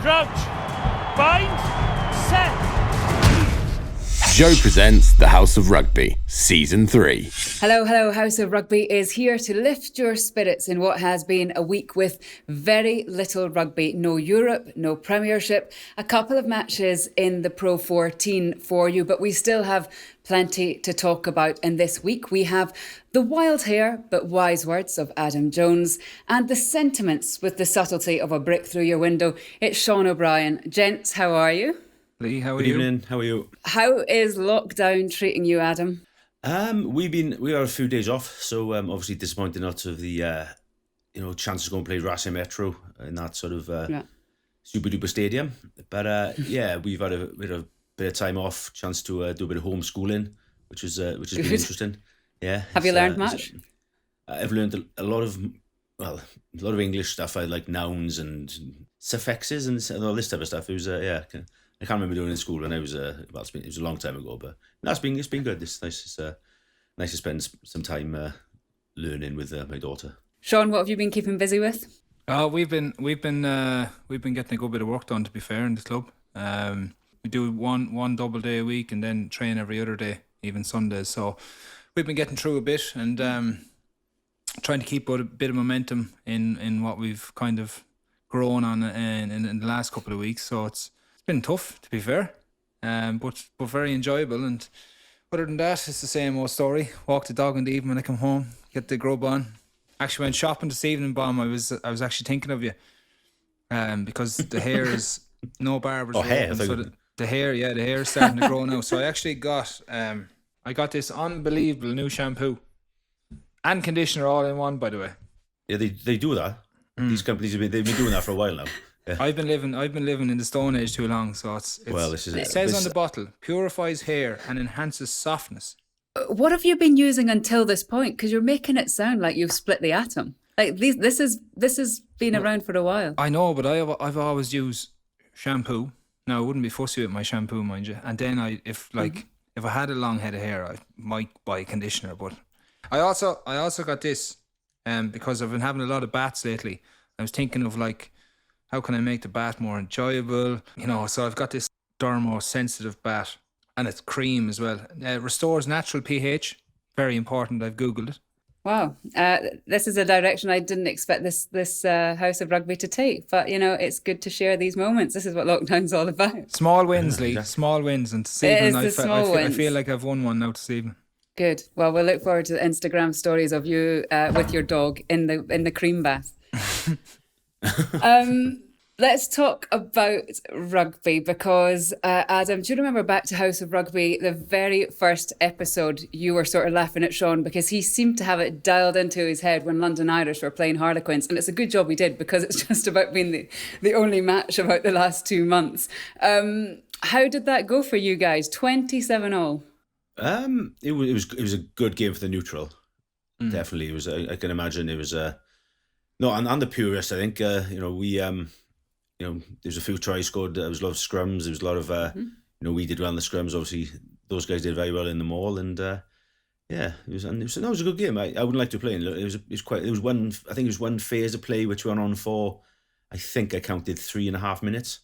Crouch. Bind. Set. Joe presents The House of Rugby, Season 3. Hello, House of Rugby is here to lift your spirits in what has been a week with very little rugby. No Europe, no Premiership, a couple of matches in the Pro 14 for you, but we still have plenty to talk about. And this week we have the wild hair but wise words of Adam Jones and the sentiments with the subtlety of a brick through your window. It's Seán O'Brien. Gents, how are you? Lee, how are you? Good evening. How are you? How is lockdown treating you, Adam? We had a few days off, so obviously disappointed not to have the chance to go and play Rugby S3 Ep8 in that sort of super duper stadium. But we've had a bit of time off, chance to do a bit of homeschooling, which has been interesting. Yeah. Have you learned much? I've learned a lot of English stuff. I like nouns and suffixes and all this type of stuff. It was I can't remember doing it in school when I was it was a long time ago, but no, it's been good. It's nice. It's nice to spend some time learning with my daughter. Seán, what have you been keeping busy with? We've been getting a good bit of work done, to be fair, in the club. We do one double day a week and then train every other day, even Sundays. So we've been getting through a bit and trying to keep a bit of momentum in what we've kind of grown on in the last couple of weeks. So it's been tough, to be fair, but very enjoyable. And other than that, it's the same old story. Walk the dog in the evening when I come home, get the grub on. Actually went shopping this evening, Bomb. I was actually thinking of you, because the hair is no barbers. Oh, hair! So the hair is starting to grow now. So I actually got this unbelievable new shampoo and conditioner all in one, by the way. Yeah, they do that. These companies they've been doing that for a while now. Yeah. I've been living in the Stone Age too long, so it says on the bottle, purifies hair and enhances softness. What have you been using until this point? Because you're making it sound like you've split the atom. Like this has been around for a while. I know, but I've always used shampoo. Now I wouldn't be fussy with my shampoo, mind you. And then if I had a long head of hair, I might buy a conditioner. But I also got this, because I've been having a lot of baths lately. I was thinking of how can I make the bath more enjoyable? So I've got this dermo-sensitive bath, and it's cream as well. Restores natural pH. Very important. I've Googled it. Wow. This is a direction I didn't expect this House of Rugby to take. But, it's good to share these moments. This is what lockdown's all about. Small wins, Lee. Small wins. And this evening, I feel like I've won one now this evening. Good. Well, we'll look forward to the Instagram stories of you with your dog in the cream bath. Let's talk about rugby because, Adam, do you remember back to House of Rugby, the very first episode, you were sort of laughing at Seán because he seemed to have it dialed into his head when London Irish were playing Harlequins. And it's a good job we did because it's just about being the only match about the last 2 months. How did that go for you guys? 27-0. It was a good game for the neutral. Definitely. It was. I can imagine it was no, and the purists, I think, we, there was a few tries scored. There was a lot of scrums. There was a lot of, we did well in the scrums. Obviously, those guys did very well in them all. And, it was a good game. I wouldn't like to play. It was one phase of play which went on for, I think I counted 3.5 minutes.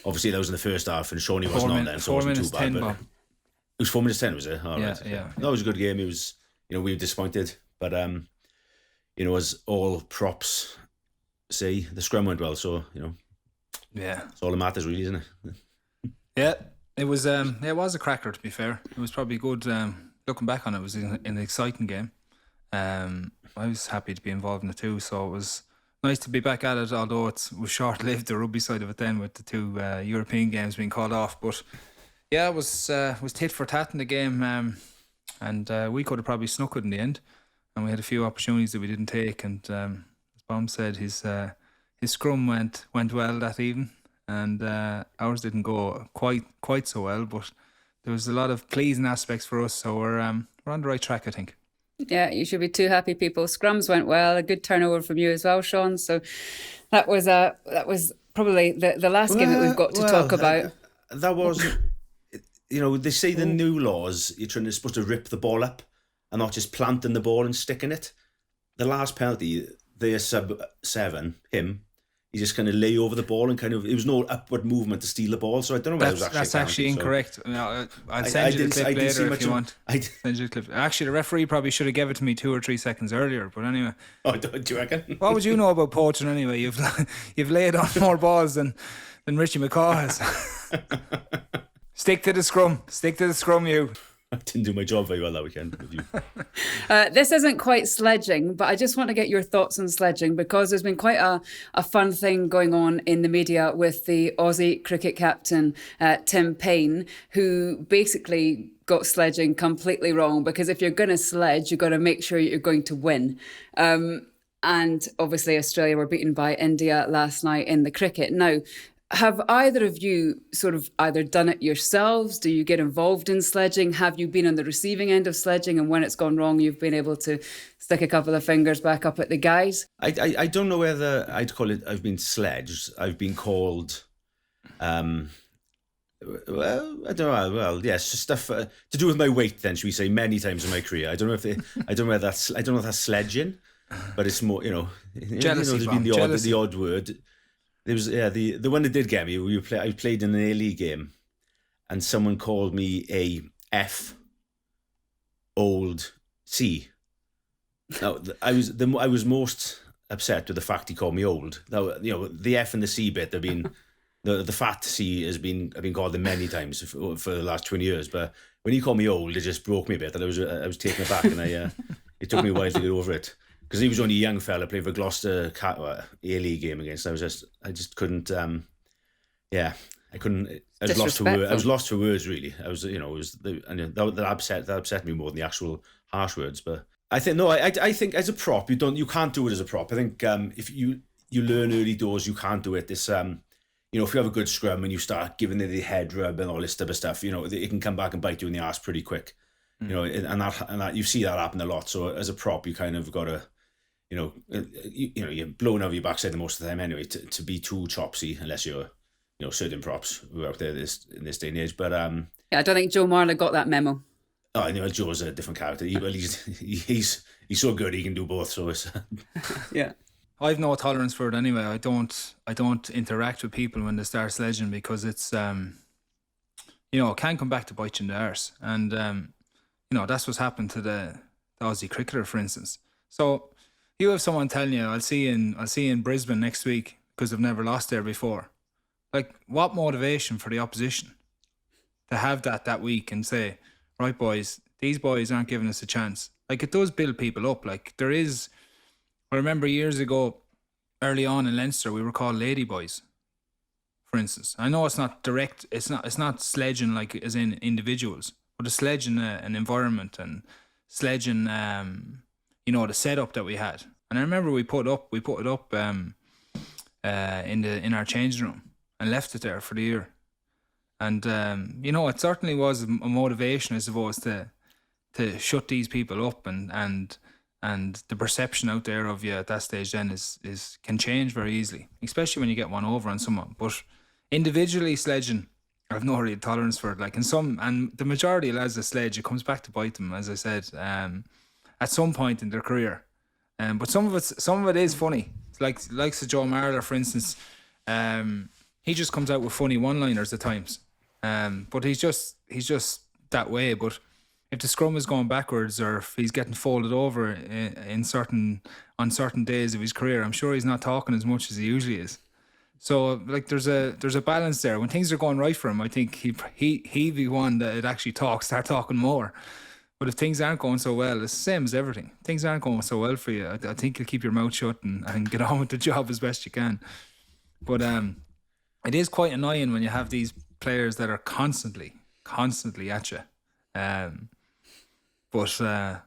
Obviously, that was in the first half, and Shawnee wasn't on then, so it wasn't too bad. But it was 4 minutes 10, was it? All right. Yeah. No, it was a good game. It was, we were disappointed, but as all props say, the scrum went well, so it's all that matters, really, isn't it? Yeah, it was a cracker, to be fair. It was probably good. Looking back on it, it was an exciting game. I was happy to be involved in it too, so it was nice to be back at it, although it was short-lived, the rugby side of it then, with the 2 European games being called off. But yeah, it was tit for tat in the game, and we could have probably snuck it in the end. And we had a few opportunities that we didn't take. And as Bom said, his scrum went well that evening, and ours didn't go quite so well. But there was a lot of pleasing aspects for us, so we're on the right track, I think. Yeah, you should be too happy, people. Scrums went well. A good turnover from you as well, Seán. So that was probably the last game that we've got to talk about. That was, they say the new laws, you're supposed to rip the ball up and not just planting the ball and sticking it. The last penalty, their sub-7, him, he just kind of lay over the ball and it was no upward movement to steal the ball. So I don't know whether it was actually that's actually incorrect. I'll send you the clip later if you want. Send you the clip. Actually, the referee probably should have given it to me 2 or 3 seconds earlier. But anyway. Oh, do you reckon? What would you know about poaching anyway? You've laid on more balls than Richie McCaw has. Stick to the scrum, you. I didn't do my job very well that weekend with you. This isn't quite sledging, but I just want to get your thoughts on sledging, because there's been quite a fun thing going on in the media with the Aussie cricket captain, Tim Payne, who basically got sledging completely wrong, because if you're going to sledge, you've got to make sure you're going to win. And obviously Australia were beaten by India last night in the cricket. Now, have either of you sort of either done it yourselves? Do you get involved in sledging? Have you been on the receiving end of sledging, and when it's gone wrong, you've been able to stick a couple of fingers back up at the guys? I don't know whether I'd call it I've been sledged. I've been called, well, I don't know. Well, yes, just stuff to do with my weight. Then, should we say, many times in my career. I don't know if that's sledging, but it's more, jealousy. There's been the odd word. There was the one that did get me. I played in an A-League game, and someone called me a F old C. Now I was most upset with the fact he called me old. Now, the F and the C bit. They've been the fat C I've been called them many times for the last 20 years. But when he called me old, it just broke me a bit. And I was taken aback, and it took me a while to get over it. Because he was only a young fella playing for Gloucester A-League game against. I just couldn't. I couldn't. I was lost for words. I was lost for words, really. I was, that upset me more than the actual harsh words. But I think I think as a prop, you can't do it as a prop. I think if you learn early doors, you can't do it. This if you have a good scrum and you start giving it the head rub and all this type of stuff, it can come back and bite you in the arse pretty quick. And that you see that happen a lot. So as a prop, you kind of got to. You're blown over your backside the most of the time anyway to be too chopsy, unless you're, certain props who are out there in this day and age. But I don't think Joe Marler got that memo. Oh, I know Joe's a different character. He's so good he can do both. So it's yeah. I've no tolerance for it anyway. I don't interact with people when they start sledging, because it's it can come back to bite you in the arse, and that's what's happened to the Aussie cricketer, for instance. So. You have someone telling you, I'll see you in Brisbane next week because I've never lost there before. Like, what motivation for the opposition to have that week and say, right, boys, these boys aren't giving us a chance. Like, it does build people up. Like, there is, I remember years ago, early on in Leinster, we were called lady boys, for instance. I know it's not direct, it's not sledging like as in individuals, but it's sledging an environment and sledging, the setup that we had. And I remember we put it up in our changing room and left it there for the year. And it certainly was a motivation, I suppose, to shut these people up, and the perception out there of you at that stage then is can change very easily, especially when you get one over on someone. But individually sledging, I've no real tolerance for it. Like, and the majority of lads that sledge, it comes back to bite them, as I said, at some point in their career. But some of it is funny. It's like Sir Joe Marler, for instance. He just comes out with funny one-liners at times. But he's just that way. But if the scrum is going backwards, or if he's getting folded over on certain days of his career, I'm sure he's not talking as much as he usually is. So like there's a balance there. When things are going right for him, I think he'd be one that actually start talking more. But if things aren't going so well, it's the same as everything. Things aren't going so well for you, I think you'll keep your mouth shut and get on with the job as best you can. But it is quite annoying when you have these players that are constantly at you. But there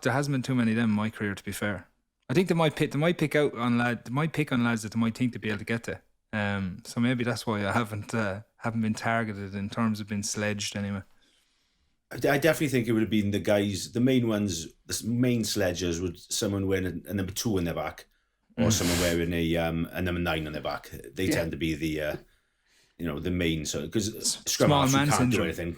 hasn't been too many of them in my career, to be fair. I think they might pick on lads that they might think to be able to get to. So maybe that's why I haven't been targeted in terms of being sledged anyway. I definitely think it would have been the guys, the main ones, the main sledgers would someone wearing a number 2 on their back, or someone wearing a number 9 on their back. They tend to be the the main, so because scrum halves can't syndrome. Do anything.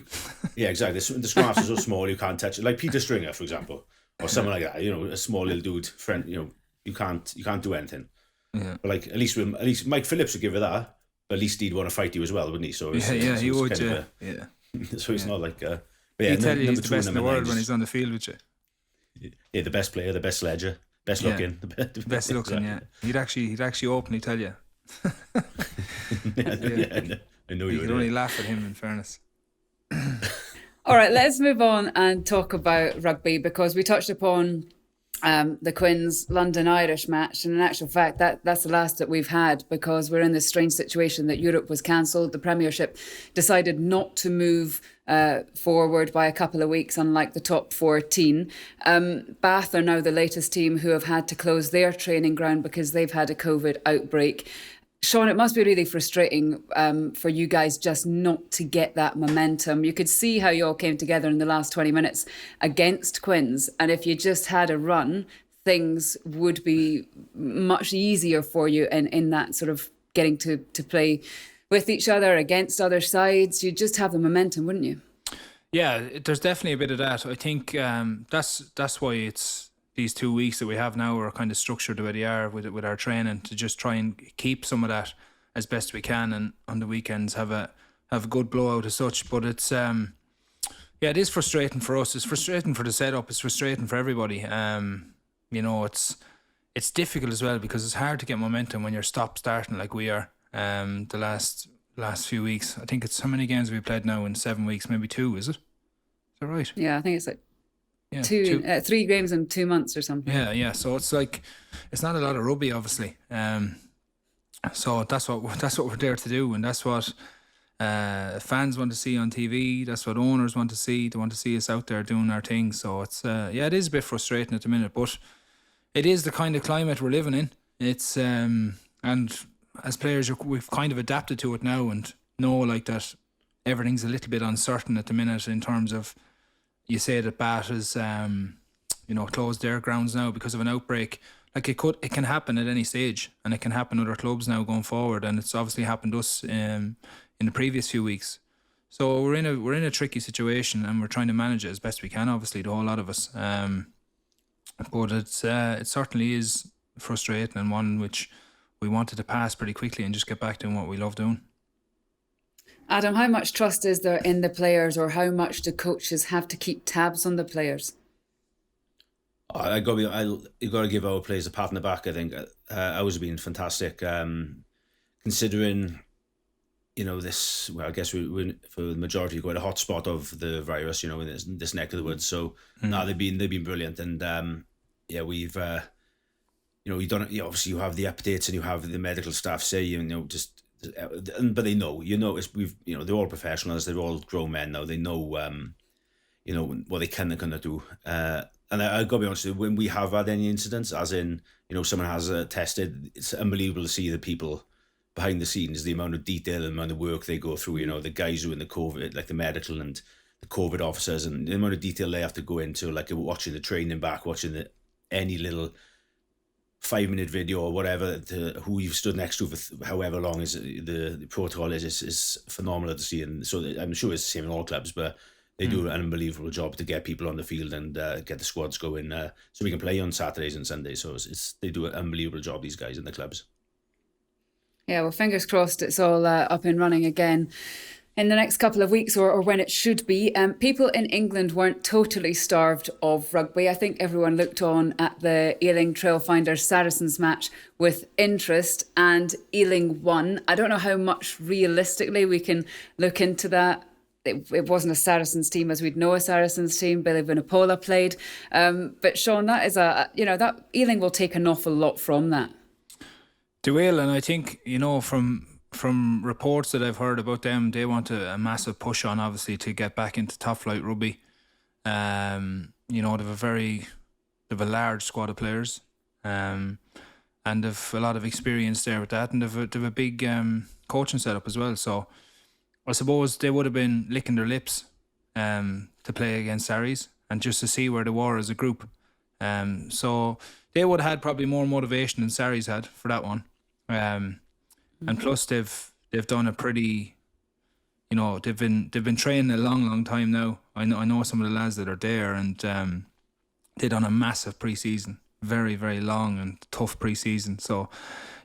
Yeah, exactly. The scrum halves are so small you can't touch it. Like Peter Stringer, for example, or someone like that. A small little dude, friend. You can't do anything. Yeah. But like at least Mike Phillips would give it that. But at least he'd want to fight you as well, wouldn't he? So He would. Yeah. So it's not like. But He'd tell you he's the best in the world '90s. when he's on the field with you. Yeah, the best player, the best sledger, best looking, the best looking. Yeah, he'd actually openly tell you. I know you you could would. only laugh at him in fairness. All right, let's move on and talk about rugby, because we touched upon the Quins London Irish match, and in actual fact that's the last that we've had, because we're in this strange situation that Europe was cancelled. The Premiership decided not to move forward by a couple of weeks, unlike the top 14. Bath are now the latest team who have had to close their training ground because they've had a COVID outbreak. Seán, it must be really frustrating for you guys just not to get that momentum. You could see how you all came together in the last 20 minutes against Quins. And if you just had a run, things would be much easier for you in that sort of getting to play with each other, against other sides. You'd just have the momentum, wouldn't you? Yeah, there's definitely a bit of that. I think that's why it's these 2 weeks that we have now are kind of structured the way they are with our training, to just try and keep some of that as best we can, and on the weekends have a good blowout as such. But it's it is frustrating for us. It's frustrating for the setup. It's frustrating for everybody. It's difficult as well, because it's hard to get momentum when you're starting like we are. The last few weeks, I think it's how many games have we played now in 7 weeks? Maybe 2, is it? Is that right? Yeah, I think it's like Yeah, 3 games in 2 months or something. Yeah. So it's like it's not a lot of rugby, obviously. So that's what we're there to do, and that's what fans want to see on TV. That's what owners want to see. They want to see us out there doing our thing. So it's it is a bit frustrating at the minute, but it is the kind of climate we're living in. It's and as players, we've kind of adapted to it now, and know like that everything's a little bit uncertain at the minute in terms of. You say that Bath has, closed their grounds now because of an outbreak. Like it can happen at any stage, and it can happen other clubs now going forward. And it's obviously happened to us in the previous few weeks. So we're in a tricky situation, and we're trying to manage it as best we can. Obviously, the whole lot of us. But it certainly is frustrating, and one which we wanted to pass pretty quickly and just get back doing what we love doing. Adam, how much trust is there in the players, or how much do coaches have to keep tabs on the players? You got to give our players a pat on the back. I think ours have been fantastic. Considering, this. Well, I guess we for the majority we've got a hot spot of the virus. In this neck of the woods. So they've been brilliant, and we've you've done it. Obviously, you have the updates and you have the medical staff say but they know, they're all professionals. They're all grown men now. They know, what they can and cannot do. And I got to be honest with you, when we have had any incidents, as in, someone has tested, it's unbelievable to see the people behind the scenes, the amount of detail and the amount of work they go through. The guys who are in the COVID, like the medical and the COVID officers, and the amount of detail they have to go into, like watching the training back, watching any little 5-minute video or whatever, who you've stood next to for however long is the protocol is phenomenal to see. And so I'm sure it's the same in all clubs, but they do an unbelievable job to get people on the field and get the squads going so we can play on Saturdays and Sundays. So they do an unbelievable job, these guys in the clubs. Yeah, well, fingers crossed it's all up and running again in the next couple of weeks, or when it should be. People in England weren't totally starved of rugby. I think everyone looked on at the Ealing Trailfinders Saracens match with interest, and Ealing won. I don't know how much realistically we can look into that. It wasn't a Saracens team as we'd know a Saracens team. Billy Vunipola played. But Seán, that is that Ealing will take an awful lot from that. They will, and I think, from reports that I've heard about them, they want a massive push on, obviously, to get back into top flight rugby. They've a large squad of players, and they've a lot of experience there with that, and they've a big coaching setup as well. So I suppose they would have been licking their lips to play against Saris and just to see where they were as a group. So they would have had probably more motivation than Saris had for that one. And plus they've done a pretty, they've been training a long time now. I know some of the lads that are there, and they've done a massive pre-season, very, very long and tough pre-season. So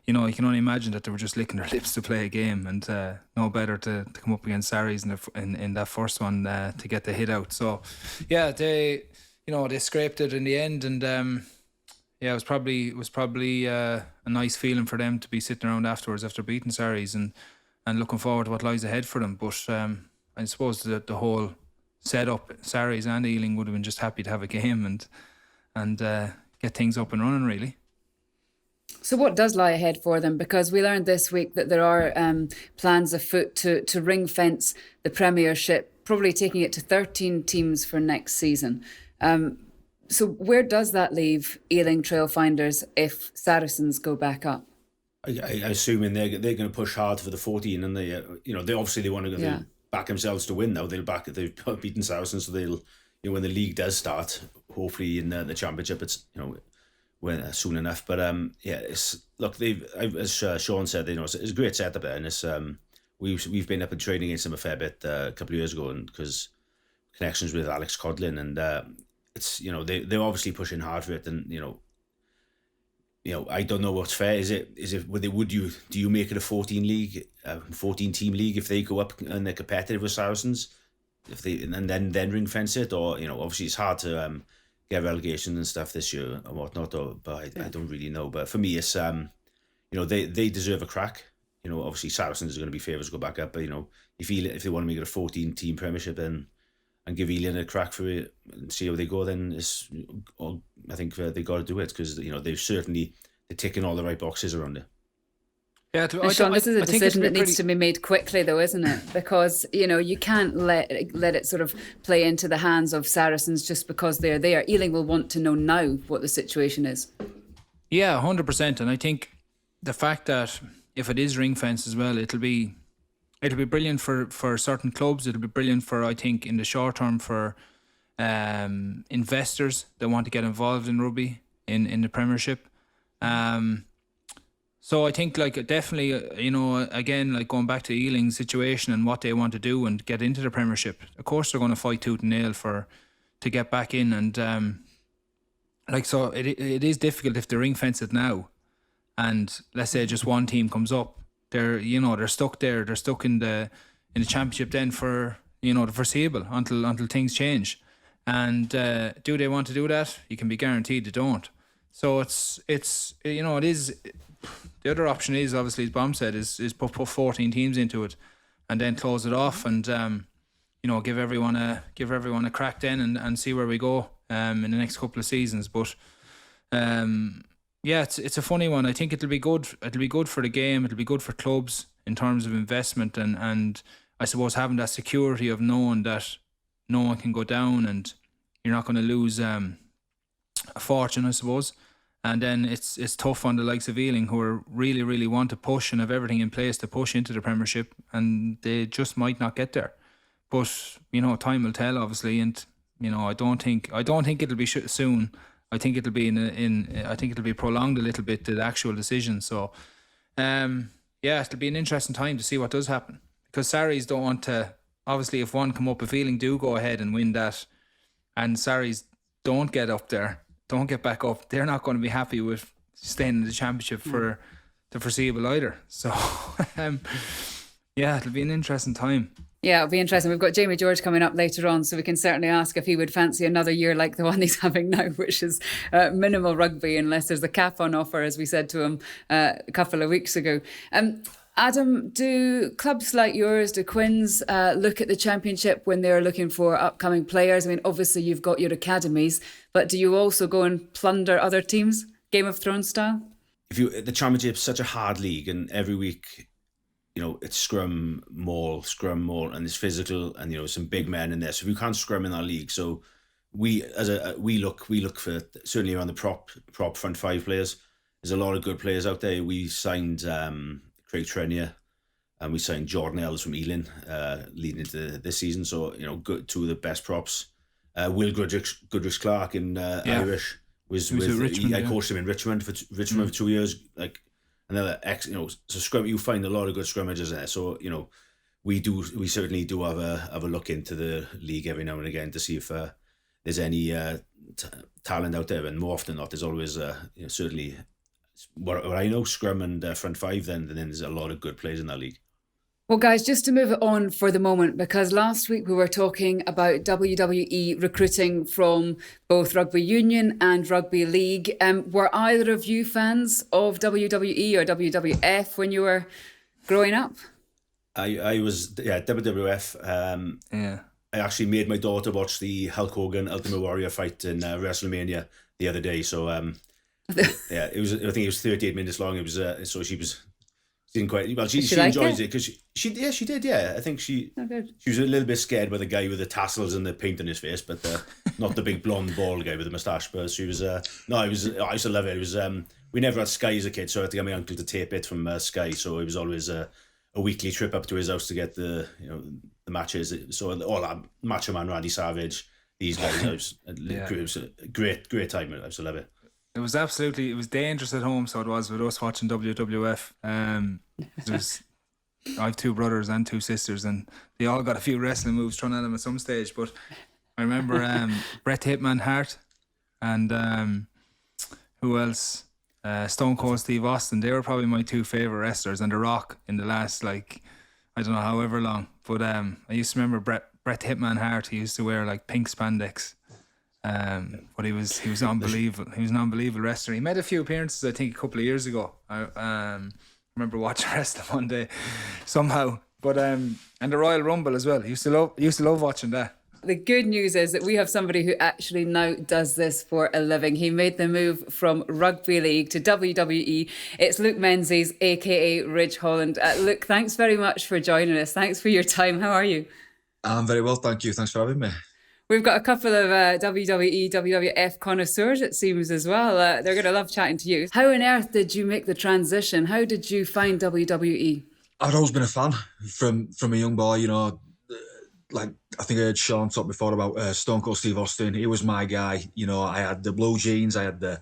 you know, I can only imagine that they were just licking their lips to play a game, and no better to come up against Sarries in that first one to get the hit out. So, yeah, they scraped it in the end, and it was probably a nice feeling for them to be sitting around afterwards after beating Sarries and looking forward to what lies ahead for them. But I suppose the whole setup, Sarries and Ealing would have been just happy to have a game and get things up and running, really. So what does lie ahead for them? Because we learned this week that there are plans afoot to ring fence the Premiership, probably taking it to 13 teams for next season. So where does that leave Ealing Trailfinders if Saracens go back up? I assuming they're going to push hard for the 14, and they obviously want to back themselves to win now. They've beaten Saracens, so they'll, when the league does start, hopefully in the Championship, it's when soon enough. But as Seán said, it's a great setup there, and it's we've been up and training against them a fair bit a couple of years ago, and because connections with Alex Codlin, and it's they're obviously pushing hard for it, and I don't know what's fair. Do you make it a 14 team league if they go up and they're competitive with Saracens, and then ring fence it, or obviously it's hard to get relegation and stuff this year and whatnot, but I don't really know. But for me, it's they deserve a crack. Obviously Saracens are going to be favourites to go back up, but if they want to make it a 14 team Premiership, then and give Ealing a crack for it and see how they go, then I think they got to do it, because they're ticking all the right boxes around it. Yeah, Seán, this is a decision that needs to be made quickly, though, isn't it? Because you can't let it sort of play into the hands of Saracens just because they're there. Ealing will want to know now what the situation is. Yeah, 100%. And I think the fact that if it is ring fence as well, it'll be brilliant for certain clubs. It'll be brilliant for, I think, in the short term for investors that want to get involved in rugby in the Premiership. So I think definitely, again, going back to Ealing's situation and what they want to do and get into the Premiership, of course they're going to fight tooth and nail to get back in, and so it is difficult if they ring fence it now, and let's say just one team comes up, they're stuck there, they're stuck in the Championship then for the foreseeable until things change, and do they want to do that? You can be guaranteed they don't. So it is. The other option is, obviously, as Bom said, is put 14 teams into it, and then close it off, and give everyone a crack then, and see where we go in the next couple of seasons. But it's a funny one. I think it'll be good. It'll be good for the game. It'll be good for clubs in terms of investment, and I suppose having that security of knowing that no one can go down, and you're not going to lose a fortune, I suppose. And then it's tough on the likes of Ealing, who are really, really want to push and have everything in place to push into the Premiership, and they just might not get there. But time will tell, obviously, and I don't think it'll be soon. I think it'll be I think it'll be prolonged a little bit, the actual decision. So, it'll be an interesting time to see what does happen, because Sarries don't want to. Obviously, if one come up, if Ealing do go ahead and win that, and Sarries don't get up there, don't get back up, they're not going to be happy with staying in the Championship for the foreseeable either. So, it'll be an interesting time. Yeah, it'll be interesting. We've got Jamie George coming up later on, so we can certainly ask if he would fancy another year like the one he's having now, which is minimal rugby, unless there's a cap on offer, as we said to him a couple of weeks ago. Adam, do clubs like yours, do Quins, look at the Championship when they're looking for upcoming players? I mean, obviously you've got your academies, but do you also go and plunder other teams, Game of Thrones style? The Championship's such a hard league, and every week, it's scrum maul, and it's physical, and some big men in there. So if you can't scrum in our league, so we look for, certainly around the prop front five players. There's a lot of good players out there. We signed Craig Trenier, and we signed Jordan Ellis from Ealing leading into this season. So good, two of the best props. Will Goodrich Clark in Irish was with Richmond. I coached him in Richmond for 2 years. Another so scrum. You find a lot of good scrummagers there. So we certainly do have a look into the league every now and again to see if there's any talent out there. And more often than not, there's always certainly what I know, scrum and front five. Then there's a lot of good players in that league. Well, guys, just to move it on for the moment, because last week we were talking about WWE recruiting from both Rugby Union and Rugby League. Were either of you fans of WWE or WWF when you were growing up? I was, WWF. I actually made my daughter watch the Hulk Hogan Ultimate Warrior fight in WrestleMania the other day. So, it was. I think it was 38 minutes long. It was. So she was. Didn't quite. Well, she enjoys it because she did. Yeah, I think she was a little bit scared by the guy with the tassels and the paint on his face, but not the big blonde bald guy with the moustache. But she was. I used to love it. It was. We never had Sky as a kid, so I had to get my uncle to tape it from Sky. So it was always a weekly trip up to his house to get the matches. So all that Macho Man, Randy Savage, these guys. It was a great time. I used to love it. It was dangerous at home, so it was with us watching WWF. I have two brothers and two sisters, and they all got a few wrestling moves thrown at them at some stage. But I remember Bret Hitman Hart and who else? Stone Cold Steve Austin. They were probably my two favourite wrestlers, and The Rock in the last, I don't know, however long. But I used to remember Bret Hitman Hart. He used to wear pink spandex. But he was unbelievable. He was an unbelievable wrestler. He made a few appearances, I think, a couple of years ago. I remember watching wrestling one day somehow. But and the Royal Rumble as well. Used to love watching that. The good news is that we have somebody who actually now does this for a living. He made the move from Rugby League to WWE. It's Luke Menzies, aka Ridge Holland. Luke, thanks very much for joining us. Thanks for your time. How are you? I'm very well, thank you. Thanks for having me. We've got a couple of WWE, WWF connoisseurs, it seems, as well. They're going to love chatting to you. How on earth did you make the transition? How did you find WWE? I'd always been a fan from a young boy, I think I heard Seán talk before about Stone Cold Steve Austin. He was my guy. I had the blue jeans, I had the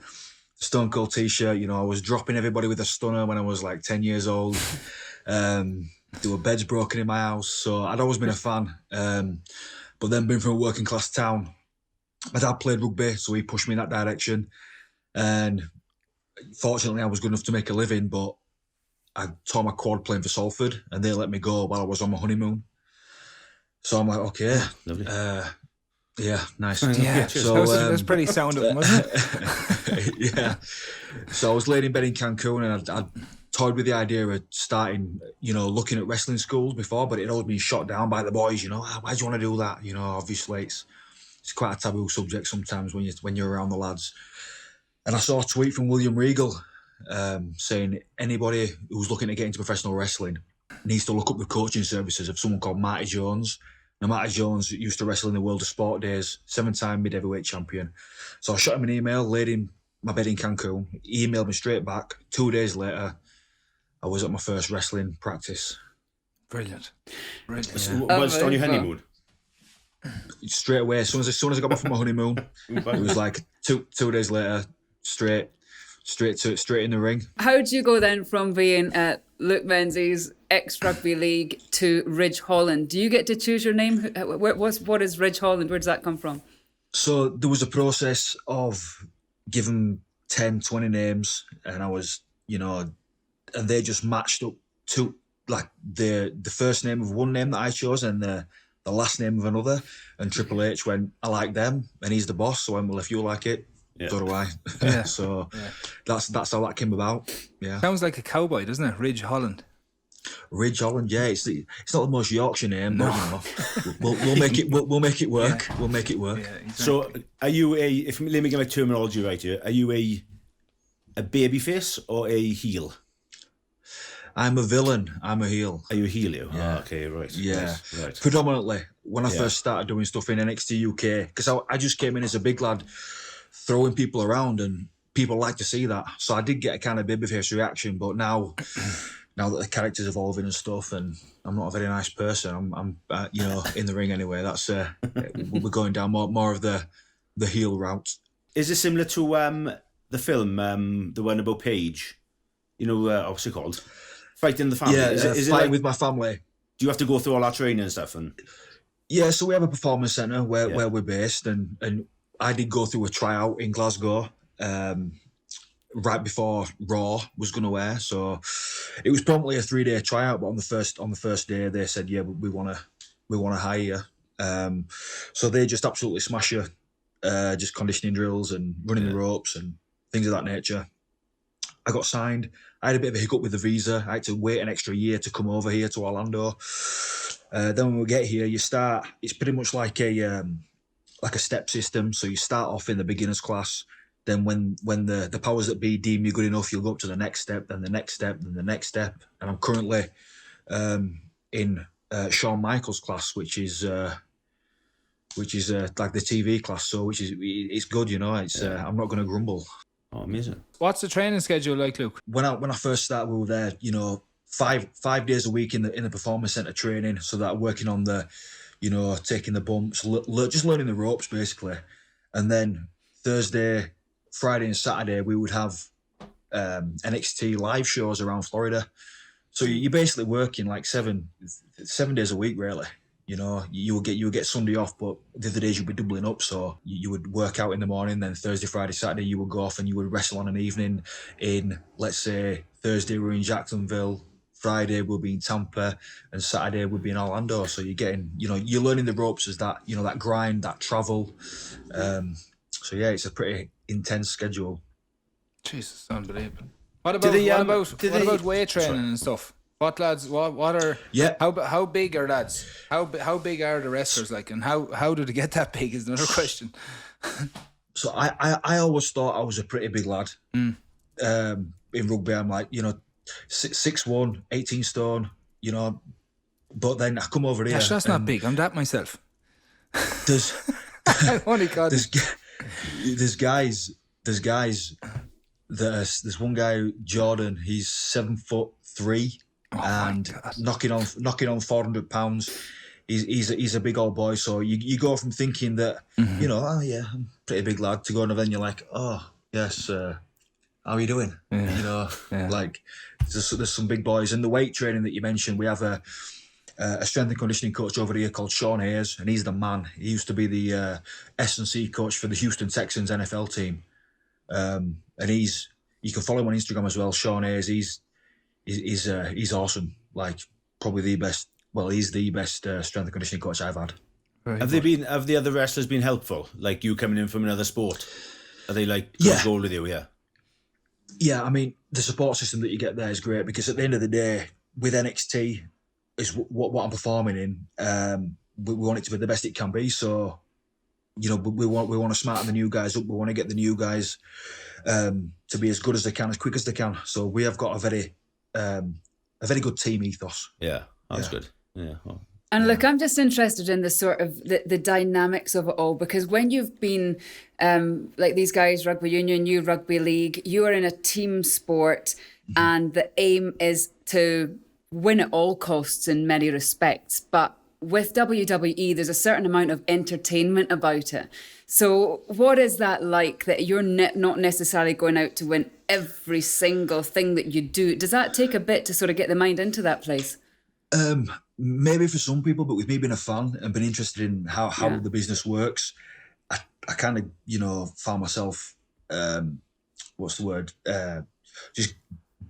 Stone Cold t-shirt. I was dropping everybody with a stunner when I was 10 years old. There were beds broken in my house. So I'd always been a fan. But then being from a working class town, my dad played rugby, so he pushed me in that direction. And fortunately, I was good enough to make a living, but I tore my quad playing for Salford, and they let me go while I was on my honeymoon. So I'm like, okay. Lovely. Yeah, nice. Yeah, so, that was pretty sound of them, wasn't it? Yeah. So I was laying in bed in Cancun, and I'd toyed with the idea of starting, looking at wrestling schools before, but it had always been shot down by the boys, why do you want to do that? Obviously it's quite a taboo subject sometimes when you're around the lads. And I saw a tweet from William Regal saying anybody who's looking to get into professional wrestling needs to look up the coaching services of someone called Marty Jones. Now, Marty Jones used to wrestle in the World of Sport days, 7-time mid-heavyweight champion. So I shot him an email, laid in my bed in Cancun. He emailed me straight back. 2 days later, I was at my first wrestling practice. Brilliant. So, was on your honeymoon? Straight away, as soon as I got back from my honeymoon, it was two days later, straight in the ring. How did you go then from being Luke Menzies, ex-Rugby League, to Ridge Holland? Do you get to choose your name? What is Ridge Holland? Where does that come from? So there was a process of giving 10, 20 names, and I was, and they just matched up to the first name of one name that I chose and the last name of another. And Triple H went, I like them, and he's the boss. So I went, well, if you like it, so do I. Yeah. So that's how that came about. Yeah. Sounds like a cowboy, doesn't it? Ridge Holland. Ridge Holland, yeah. It's not the most Yorkshire name, but we'll make it. We'll make it work. Yeah. We'll make it work. Yeah, exactly. So, are you let me get my terminology right here. Are you a baby face or a heel? I'm a villain. I'm a heel. Are you a heel? You? Yeah. Oh, okay, right. Yeah. Right. Predominantly when I first started doing stuff in NXT UK, because I just came in as a big lad, throwing people around, and people like to see that. So I did get a kind of babyface reaction, but now that the character's evolving and stuff, and I'm not a very nice person, I'm in the ring anyway. That's we're going down more of the heel route. Is it similar to the film, the one about Paige? What's it called? Fighting the Family. Yeah, is Fighting with My Family. Do you have to go through all that training and stuff? Yeah, so we have a performance centre where we're based, and I did go through a tryout in Glasgow. right before Raw was going to air. So it was promptly a 3-day tryout. But on the first day, they said, "Yeah, we want to hire you." So they just absolutely smash you, just conditioning drills and running the ropes and things of that nature. I got signed. I had a bit of a hiccup with the visa. I had to wait an extra year to come over here to Orlando. Then when we get here, you start. It's pretty much like a step system. So you start off in the beginners class. Then when the powers that be deem you good enough, you'll go up to the next step, then the next step, then the next step. And I'm currently in Shawn Michaels' class, which is like the TV class. So it's good, you know. It's I'm not going to grumble. Oh, amazing. What's the training schedule like, Luke? When I first started, we were there, you know, five days a week in the performance center training, so that working on the, you know, taking the bumps, just learning the ropes basically. And then Thursday, Friday and Saturday we would have NXT live shows around Florida. So you're basically working like seven days a week really. You know, you will get Sunday off, but the other days you'll be doubling up. So you would work out in the morning, then Thursday, Friday, Saturday you would go off and you would wrestle on an evening in, let's say, Thursday we're in Jacksonville, Friday we'll be in Tampa, and Saturday we'll be in Orlando. So you're getting, you know, you're learning the ropes as that, you know, that grind, that travel. So yeah, it's a pretty intense schedule. Jesus, unbelievable. What about weight training Sorry. and stuff? What lads? What are? Yeah. How big are lads? How big are the wrestlers like? And how do they get that big? Is another question. So I always thought I was a pretty big lad. In rugby, I'm like, you know, 6'1", 18 stone. You know, but then I come over here. Gosh, that's not big. I'm that myself. There's Only God. there's guys. There's one guy, Jordan. He's 7'3". And knocking on 400 pounds. He's a big old boy. So you go from thinking that you know, oh yeah, I'm a pretty big lad, to go and then you're like, oh yes, how are you doing? You know, like there's some big boys. And the weight training that you mentioned, we have a strength and conditioning coach over here called Sean Hayes, and he's the man. He used to be the S&C coach for the Houston Texans NFL team, and you can follow him on Instagram as well. Sean Hayes, he's awesome. Like probably the best. Well, he's the best strength and conditioning coach I've had. Have the other wrestlers been helpful? Like you coming in from another sport? Are they like gold with you? Yeah. Yeah, I mean the support system that you get there is great, because at the end of the day, with NXT, is what I'm performing in. We want it to be the best it can be. So, you know, we want to smarten the new guys up. We want to get the new guys to be as good as they can, as quick as they can. So we have got a very good team ethos. Yeah, that's good. Yeah. Well, And look, I'm just interested in the sort of the dynamics of it all, because when you've been like these guys, rugby union, you rugby league, you are in a team sport, and the aim is to win at all costs in many respects. But with WWE, there's a certain amount of entertainment about it. So what is that like, that you're not necessarily going out to win every single thing that you do? Does that take a bit to sort of get the mind into that place? Maybe for some people, but with me being a fan and being interested in how the business works, I kind of, you know, found myself, just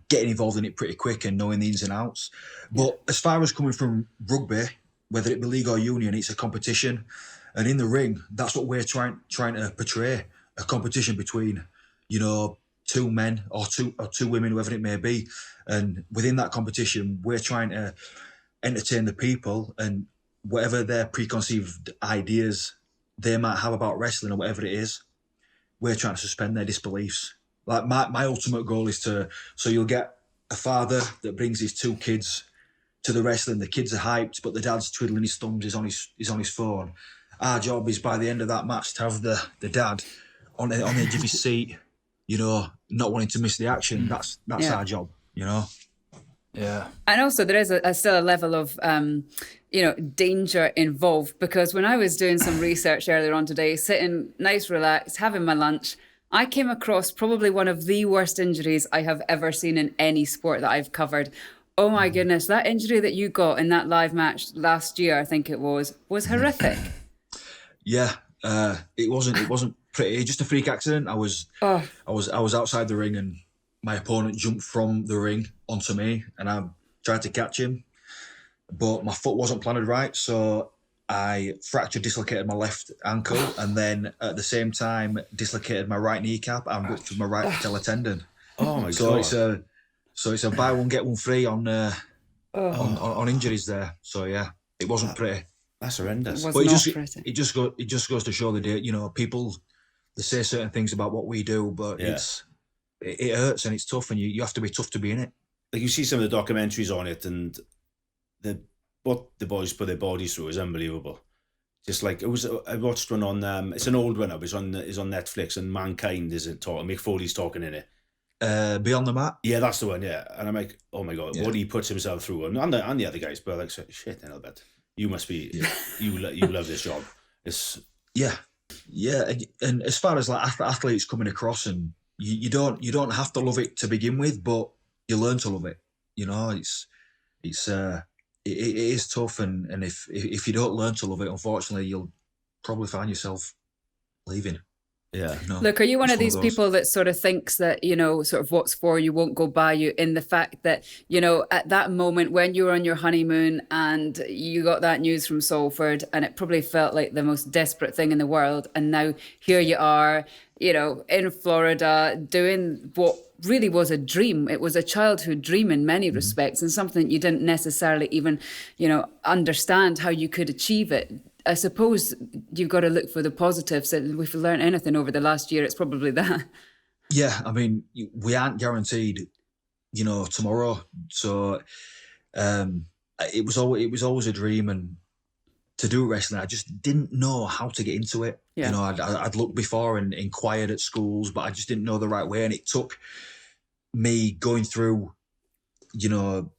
getting involved in it pretty quick and knowing the ins and outs. But as far as coming from rugby, whether it be league or union, it's a competition. And in the ring, that's what we're trying to portray, a competition between, you know, two men or two women, whoever it may be. And within that competition, we're trying to entertain the people, and whatever their preconceived ideas they might have about wrestling or whatever it is, we're trying to suspend their disbeliefs. Like my ultimate goal is so you'll get a father that brings his two kids to the wrestling. The kids are hyped, but the dad's twiddling his thumbs, he's on his phone. Our job is, by the end of that match, to have the dad on the edge of his seat, you know, not wanting to miss the action. That's our job, you know. Yeah. And also there is still a level of, danger involved, because when I was doing some research earlier on today, sitting nice, relaxed, having my lunch, I came across probably one of the worst injuries I have ever seen in any sport that I've covered. Oh my goodness, that injury that you got in that live match last year, I think it was horrific. Yeah, it wasn't pretty, just a freak accident. I was outside the ring and my opponent jumped from the ring onto me and I tried to catch him, but my foot wasn't planted right, so I dislocated my left ankle and then at the same time dislocated my right kneecap and ruptured my right patellar tendon. Oh my god! So it's a buy one get one free on injuries there. So yeah, it wasn't pretty. That's horrendous. It was But not pretty. it just goes to show the day. You know, people, they say certain things about what we do, but it hurts and it's tough, and you have to be tough to be in it. Like you see some of the documentaries on it, and what the boys put their bodies through is unbelievable. Just like I watched one on it's an old one. It's on Netflix, and Mankind is talking. Mick Foley's talking in it. Beyond the Mat. Yeah, that's the one. Yeah, and I'm like, oh my god, what he puts himself through, and the other guys, but like, shit, Albert, you must be, you love this job. It's yeah, and as far as like athletes coming across, and you don't have to love it to begin with, but you learn to love it. You know, it is tough, and if you don't learn to love it, unfortunately, you'll probably find yourself leaving. yeah. You know, Look, are you one of these those. people that sort of thinks that, you know, sort of what's for you won't go by you, in the fact that, you know, at that moment when you were on your honeymoon and you got that news from Salford and it probably felt like the most desperate thing in the world, and now here you are, you know, in Florida doing what really was a dream. It was a childhood dream in many respects, and something you didn't necessarily even, you know, understand how you could achieve it. I suppose you've got to look for the positives, and if we've learned anything over the last year, it's probably that. Yeah, I mean, we aren't guaranteed, you know, tomorrow. So it was always a dream, and to do wrestling, I just didn't know how to get into it. Yeah. You know, I'd looked before and inquired at schools, but I just didn't know the right way. And it took me going through, you know,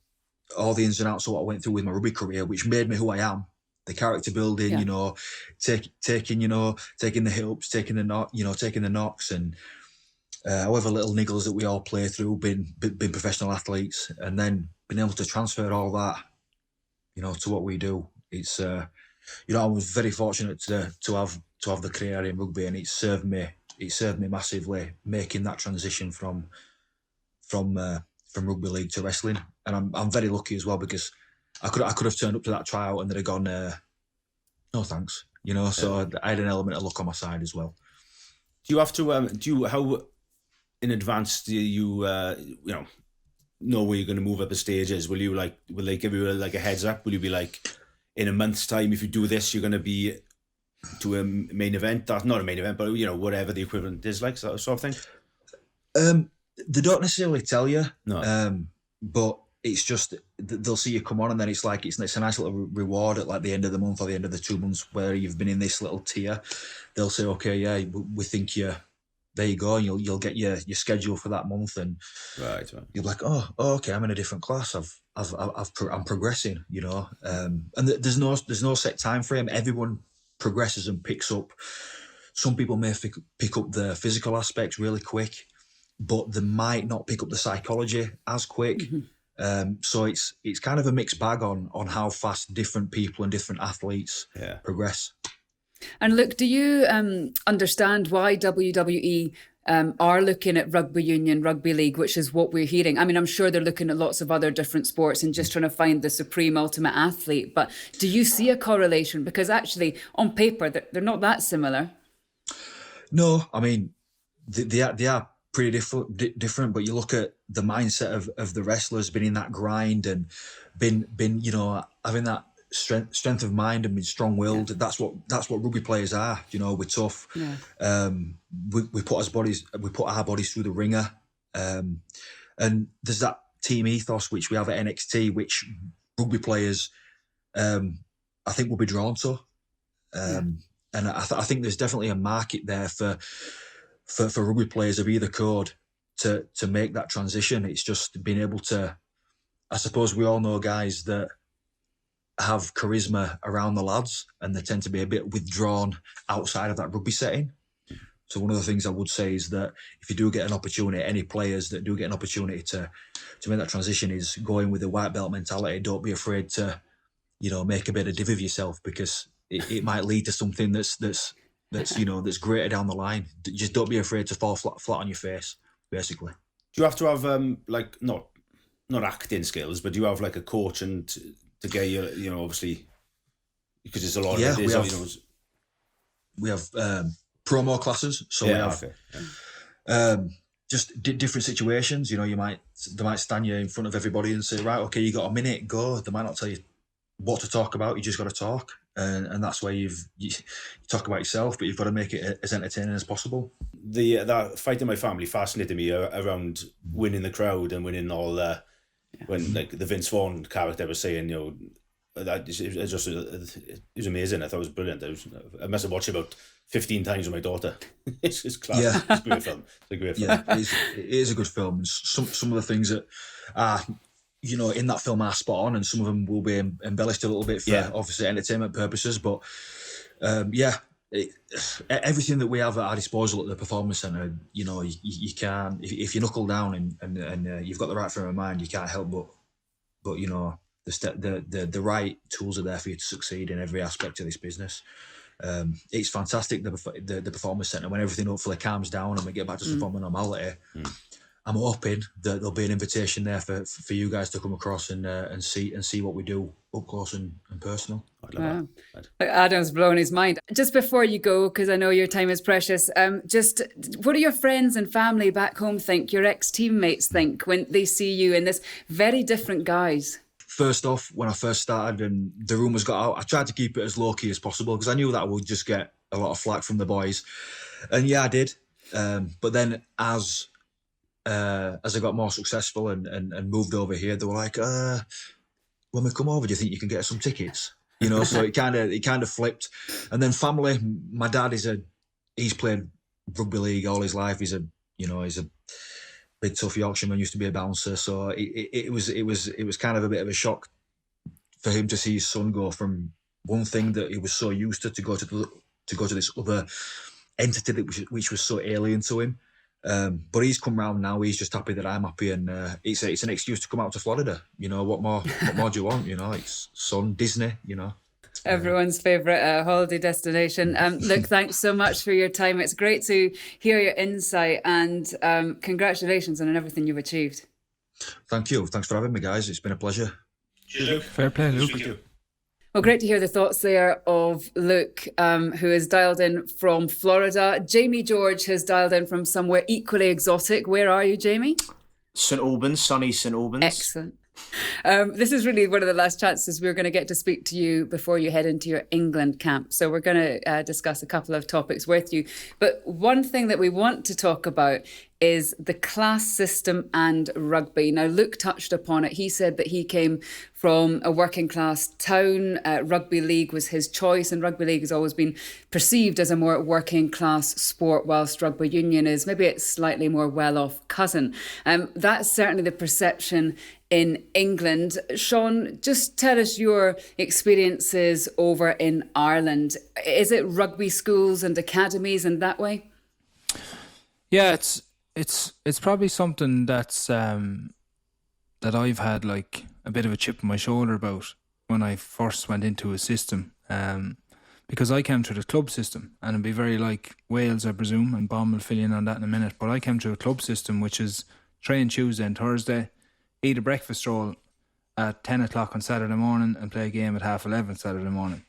all the ins and outs of what I went through with my rugby career, which made me who I am. The character building, you know, taking the hit-ups, taking the knocks, and however little niggles that we all play through, being professional athletes, and then being able to transfer all that, you know, to what we do. It's you know, I was very fortunate to have the career in rugby, and it served me massively, making that transition from rugby league to wrestling. And I'm very lucky as well, because I could have turned up to that tryout and they'd have gone, no thanks, you know. So I had an element of luck on my side as well. Do you have to how in advance do you know where you're going to move up the stages? Will they give you a heads up? Will you be like, in a month's time, if you do this, you're going to be to a main event? That's not a main event, but you know, whatever the equivalent is, like, sort of thing. They don't necessarily tell you, No. but it's just they'll see you come on, and then it's like it's a nice little reward at like the end of the month or the end of the 2 months where you've been in this little tier. They'll say, okay, yeah, we think there you go, and you'll get your schedule for that month, and Right. you're like, oh, okay, I'm in a different class. I'm progressing, you know. And there's no set time frame. Everyone progresses and picks up. Some people may pick up the physical aspects really quick, but they might not pick up the psychology as quick. Mm-hmm. So it's kind of a mixed bag on how fast different people and different athletes progress. And look, do you understand why WWE are looking at rugby union, rugby league, which is what we're hearing? I mean, I'm sure they're looking at lots of other different sports and just trying to find the supreme ultimate athlete. But do you see a correlation? Because actually, on paper, they're not that similar. No, I mean, they are pretty different, but you look at the mindset of the wrestlers, been in that grind and been you know, having that strength of mind and being strong-willed. That's what rugby players are. You know, we're tough. We put our bodies through the ringer, and there's that team ethos which we have at NXT, which rugby players I think will be drawn to, and I think there's definitely a market there for rugby players of either code to make that transition. It's just being able to, I suppose we all know guys that have charisma around the lads and they tend to be a bit withdrawn outside of that rugby setting. So one of the things I would say is that if you do get an opportunity, any players that do get an opportunity to make that transition, is going with the white belt mentality. Don't be afraid to, you know, make a bit of div of yourself, because it might lead to something that's that's, you know, that's greater down the line. Just don't be afraid to fall flat on your face, basically. Do you have to have like not acting skills, but do you have like a coach and to get you know, obviously, because there's a lot of it. We have promo classes, so we have just different situations. You know, they might stand you in front of everybody and say, right, okay, you got a minute, go. They might not tell you what to talk about. You just got to talk, and that's where you talk about yourself, but you've got to make it as entertaining as possible. That Fight in My Family fascinated me around winning the crowd and winning all the when like the Vince Vaughn character was saying, you know, that it was amazing. I thought it was brilliant. I must have watched it about 15 times with my daughter. It's class. Yeah. It's a great film. It's a great film. Yeah, it is a good film. Some of the things that are, you know, in that film are spot on, and some of them will be embellished a little bit for obviously entertainment purposes. But everything that we have at our disposal at the Performance Centre, you know, you can, if you knuckle down and you've got the right frame of mind, you can't help but you know, the right tools are there for you to succeed in every aspect of this business. It's fantastic, the Performance Centre, when everything hopefully calms down and we get back to some form of normality. I'm hoping that there'll be an invitation there for you guys to come across and see what we do up close and personal. I'd love that. Adam's blown his mind. Just before you go, because I know your time is precious, just what do your friends and family back home think, your ex-teammates think when they see you in this very different guise? First off, when I first started and the rumours got out, I tried to keep it as low-key as possible because I knew that I would just get a lot of flack from the boys. And yeah, I did. But then as I got more successful and moved over here, they were like, when we come over, do you think you can get some tickets? You know, so it kind of flipped. And then family, my dad he's played rugby league all his life. He's a big tough Yorkshireman, used to be a bouncer. So it was kind of a bit of a shock for him to see his son go from one thing that he was so used to go to this other entity which was so alien to him. But he's come round now. He's just happy that I'm happy, and it's an excuse to come out to Florida. You know, what more do you want? You know, it's sun, Disney. You know, everyone's favourite holiday destination. Look, thanks so much for your time. It's great to hear your insight, and congratulations on everything you've achieved. Thank you. Thanks for having me, guys. It's been a pleasure. Cheers, Luke. Fair play, Luke. Well, great to hear the thoughts there of Luke, who is dialed in from Florida. Jamie George has dialed in from somewhere equally exotic. Where are you, Jamie? St Albans, sunny St Albans. Excellent. This is really one of the last chances we're going to get to speak to you before you head into your England camp. So we're going to discuss a couple of topics with you. But one thing that we want to talk about is the class system and rugby. Now, Luke touched upon it. He said that he came from a working class town. Rugby league was his choice, and rugby league has always been perceived as a more working class sport, whilst rugby union is maybe its slightly more well-off cousin. That's certainly the perception in England. Seán, just tell us your experiences over in Ireland. Is it rugby schools and academies and that way? Yeah, it's probably something that's that I've had like a bit of a chip on my shoulder about when I first went into a system, because I came through the club system, and it'd be very like Wales, I presume, and Baum will fill in on that in a minute, but I came through a club system which is train Tuesday and Thursday, eat a breakfast roll at 10 o'clock on Saturday morning and play a game at 11:30 Saturday morning.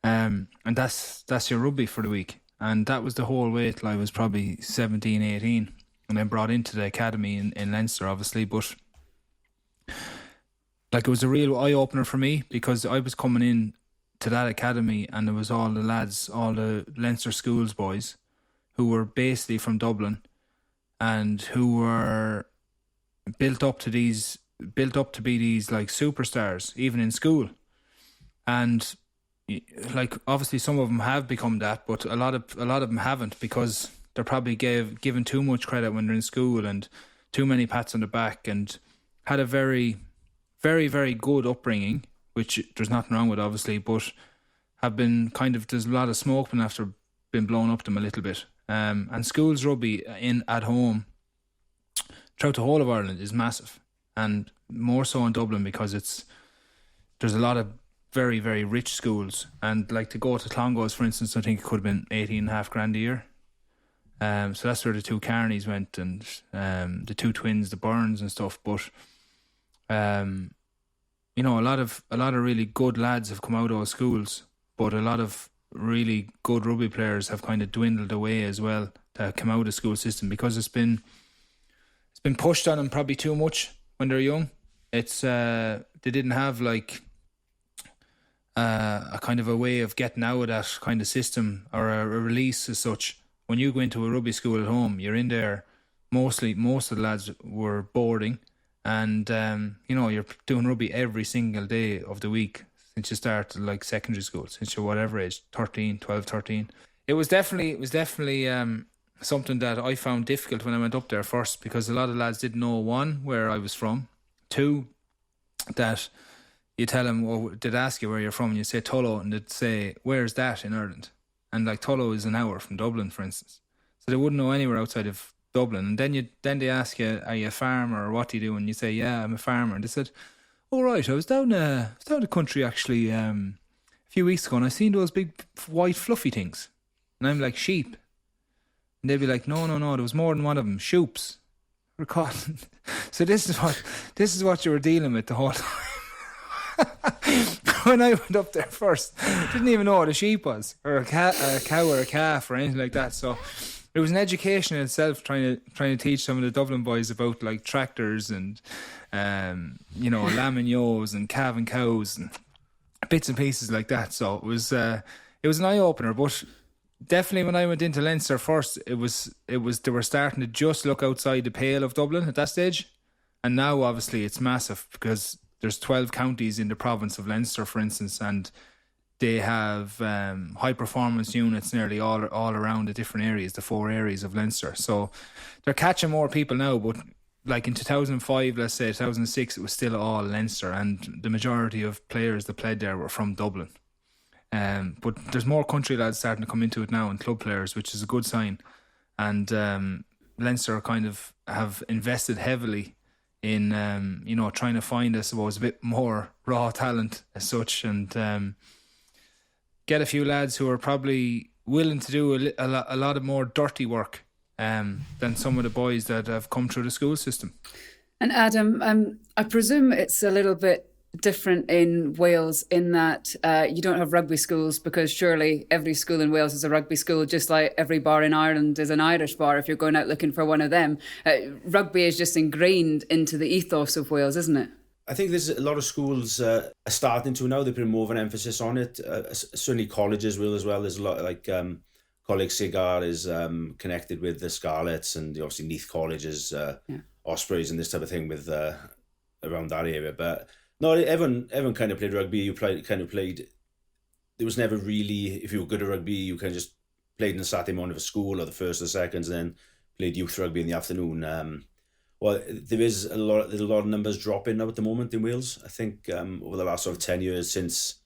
And that's your rugby for the week. And that was the whole way till I was probably 17, 18. And then brought into the academy in Leinster, obviously. But like, it was a real eye-opener for me, because I was coming in to that academy and there was all the lads, all the Leinster schools boys, who were basically from Dublin and who were built up to be these like superstars, even in school. And like, obviously some of them have become that, but a lot of them haven't, because they're probably given too much credit when they're in school and too many pats on the back, and had a very, very, very good upbringing, which there's nothing wrong with, obviously, but have been there's a lot of smoke been blown up them a little bit. And schools rugby at home throughout the whole of Ireland is massive, and more so in Dublin, because there's a lot of very, very rich schools. And like to go to Clongowes, for instance, I think it could have been 18.5 grand a year. So that's where the two Carneys went, and the two twins, the Burns and stuff. But you know, a lot of really good lads have come out of those schools, but a lot of really good rugby players have kind of dwindled away as well that come out of the school system, because it's been pushed on them probably too much when they're young. It's they didn't have like a kind of a way of getting out of that kind of system, or a release as such. When you go into a rugby school at home, you're in there. Most of the lads were boarding, and you know, you're doing rugby every single day of the week since you start like secondary school, since you're whatever age, 13. It was definitely something that I found difficult when I went up there first, because a lot of lads didn't know, one, where I was from, two, that you tell them, well, they'd ask you where you're from, and you say Tullow, and they'd say, where's that in Ireland? And like Tullow is an hour from Dublin, for instance, so they wouldn't know anywhere outside of Dublin. And then they ask you, are you a farmer, or what do you do? And you say, yeah, I'm a farmer. And they said, oh right, I was down the country actually a few weeks ago, and I seen those big white fluffy things. And I'm like, sheep. And they'd be like, no, there was more than one of them, shoops or cotton. So this is what you were dealing with the whole time. When I went up there first, didn't even know what a sheep was, or a cow or a calf or anything like that. So it was an education in itself, trying to teach some of the Dublin boys about like tractors and you know, lamb and ewes and calf and cows and bits and pieces like that. So it was an eye opener. But definitely when I went into Leinster first, it was they were starting to just look outside the pale of Dublin at that stage, and now obviously it's massive, because there's 12 counties in the province of Leinster, for instance, and they have high performance units nearly all around the different areas, the 4 areas of Leinster. So they're catching more people now, but like in 2005, let's say 2006, it was still all Leinster, and the majority of players that played there were from Dublin. But there's more country lads starting to come into it now, and club players, which is a good sign. And Leinster kind of have invested heavily in you know, trying to find, I suppose, a bit more raw talent as such, and get a few lads who are probably willing to do a lot of more dirty work than some of the boys that have come through the school system. And Adam, I presume it's a little bit different in Wales in that you don't have rugby schools, because surely every school in Wales is a rugby school, just like every bar in Ireland is an Irish bar if you're going out looking for one of them. Rugby is just ingrained into the ethos of Wales, isn't it? I think there's a lot of schools are starting to now. They're putting more of an emphasis on it. Certainly colleges will as well. There's a lot like Coleg Cigar is connected with the Scarlets, and obviously Neath College is Ospreys and this type of thing with around that area. But no, everyone kind of played rugby. You played. There was never really, if you were good at rugby, you kind of just played in the Saturday morning for school, or the first or seconds, and then played youth rugby in the afternoon. Well, there is a lot of numbers dropping now at the moment in Wales. I think over the last sort of 10 years since,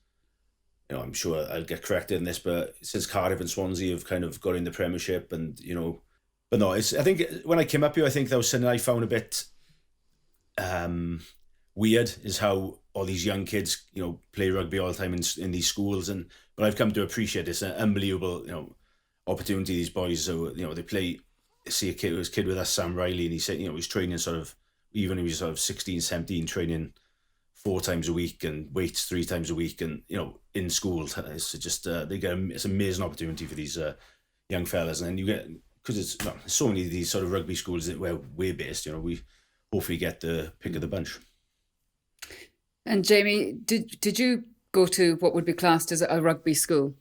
you know, I'm sure I'll get corrected in this, but since Cardiff and Swansea have kind of got in the Premiership, and you know, but no, I think when I came up here, I think that was something I found a bit weird, is how all these young kids, you know, play rugby all the time in these schools, but I've come to appreciate this unbelievable, you know, opportunity these boys. So you know, they play. See a kid with us, Sam Riley, and he said, you know, he's training sort of, even when he was sort of 16, 17, training 4 times a week and weights 3 times a week, and you know, in school. It's just it's an amazing opportunity for these young fellas, and then you get, because it's so many of these sort of rugby schools where we're based, you know, we hopefully get the pick of the bunch. And Jamie, did you go to what would be classed as a rugby school?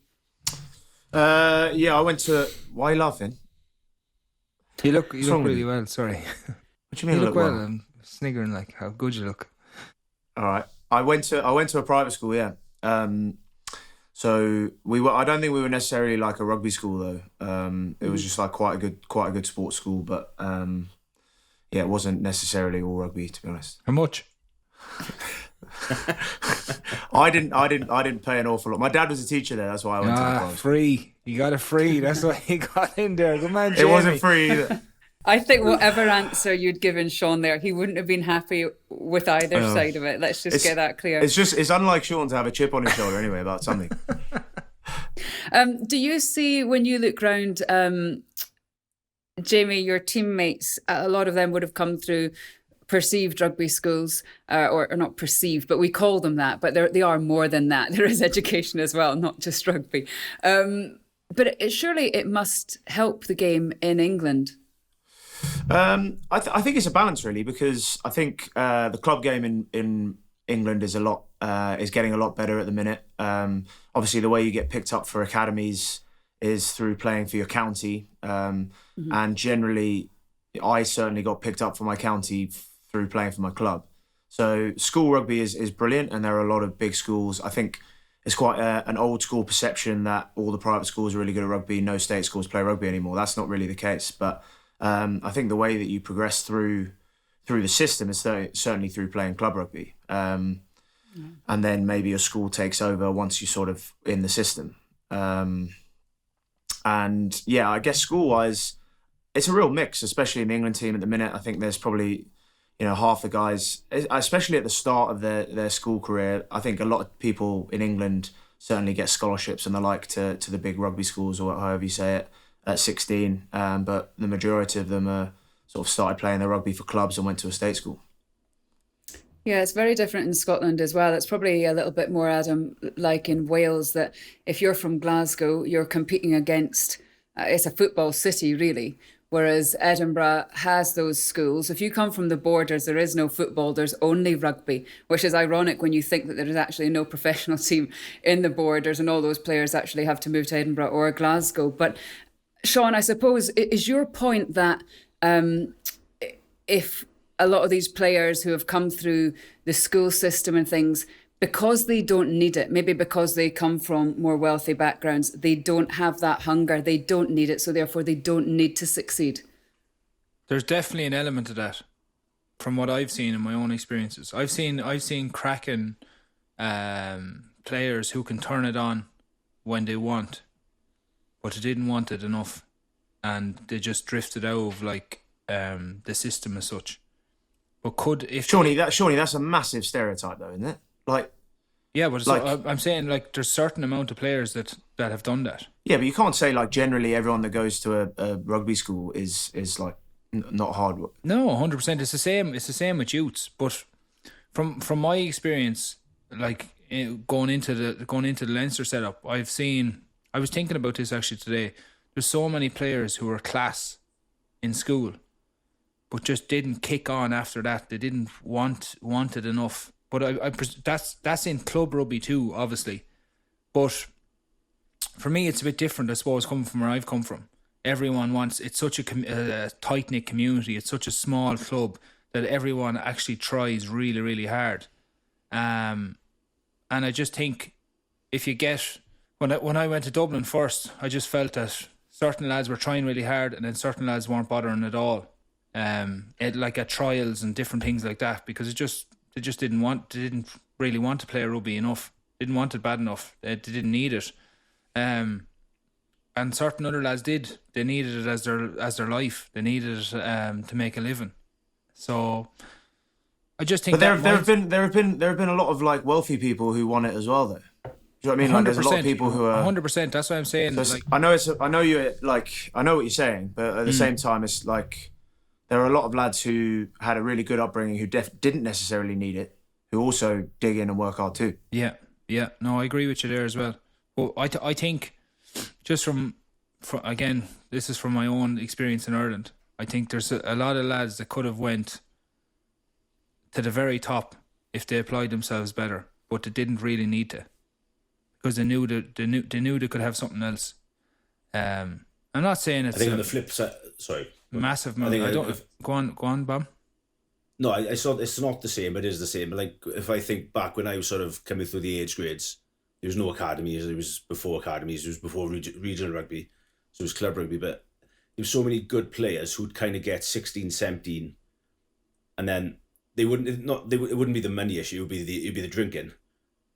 Yeah, I went to. Why are you laughing? You look really well, sorry. What do you mean you look well? I'm sniggering like how good you look. All right. I went to a private school, yeah. So I don't think we were necessarily like a rugby school though. It was just like quite a good sports school, but yeah, it wasn't necessarily all rugby, to be honest. How much? I didn't pay an awful lot. My dad was a teacher there, that's why I went to the college. Free. You got it free. That's why you got in there. Good man, Jamie. It wasn't free either. I think whatever answer you'd given Sean there, he wouldn't have been happy with either side of it. Let's just get that clear. It's unlike Sean to have a chip on his shoulder anyway about something. Do you see, when you look round, Jamie, your teammates, a lot of them would have come through perceived rugby schools, or not perceived, but we call them that, but they are more than that. There is education as well, not just rugby. But surely it must help the game in England. I think it's a balance really, because I think the club game in England is getting a lot better at the minute. Obviously, the way you get picked up for academies is through playing for your county, and generally, I certainly got picked up for my county through playing for my club. So school rugby is brilliant, and there are a lot of big schools. I think it's quite an old school perception that all the private schools are really good at rugby, no state schools play rugby anymore. That's not really the case, but I think the way that you progress through the system is certainly through playing club rugby, and then maybe your school takes over once you're sort of in the system. And yeah, I guess school-wise, it's a real mix, especially in the England team at the minute. I think there's probably, half the guys, especially at the start of their school career, I think a lot of people in England certainly get scholarships and the like to the big rugby schools, or however you say it, at 16. But the majority of them sort of started playing their rugby for clubs and went to a state school. Yeah, it's very different in Scotland as well. It's probably a little bit more, Adam, like in Wales, that if you're from Glasgow, you're competing against, it's a football city, really. Whereas Edinburgh has those schools. If you come from the borders, there is no football, there's only rugby, which is ironic when you think that there is actually no professional team in the borders and all those players actually have to move to Edinburgh or Glasgow. But Seán, I suppose, is your point that if a lot of these players who have come through the school system and things, because they don't need it, maybe because they come from more wealthy backgrounds, they don't have that hunger, they don't need it, so therefore they don't need to succeed? There's definitely an element of that from what I've seen in my own experiences. I've seen cracking players who can turn it on when they want, but they didn't want it enough, and they just drifted out of the system as such. But surely that's a massive stereotype, though, isn't it? Yeah, but I'm saying there's certain amount of players that have done that. Yeah, but you can't say generally everyone that goes to a rugby school is not hard work. No, 100%. It's the same. It's the same with youths. But from my experience, going into the Leinster setup, I was thinking about this actually today. There's so many players who are class in school, but just didn't kick on after that. They didn't want it enough. But that's in club rugby too, obviously. But for me, it's a bit different, I suppose, coming from where I've come from. Everyone wants, it's such a tight-knit community, it's such a small club that everyone actually tries really, really hard. And I just think if you get, when I went to Dublin first, I just felt that certain lads were trying really hard and then certain lads weren't bothering at all. At trials and different things like that, because they didn't really want to play rugby enough, didn't want it bad enough, they didn't need it. And certain other lads did. They needed it as their life. They needed it to make a living. So I just think. But there have been a lot of wealthy people who want it as well, though. Do you know what I mean? There's a lot of people who are 100%. That's what I'm saying. I know what you're saying, but at the same time, it's there are a lot of lads who had a really good upbringing who didn't necessarily need it, who also dig in and work hard too. Yeah. No, I agree with you there as well. Well, I think, just from again, this is from my own experience in Ireland, I think there's a lot of lads that could have went to the very top if they applied themselves better, but they didn't really need to, because they knew they could have something else. I'm not saying it's. I think on the flip side, sorry, massive amount. Go on, Bob. No, I saw it's not the same. It is the same. But if I think back when I was sort of coming through the age grades, there was no academies. It was before academies. It was before regional rugby. So it was club rugby. But there were so many good players who'd kind of get 16, 17, and then it wouldn't be the money issue. It would be the drinking.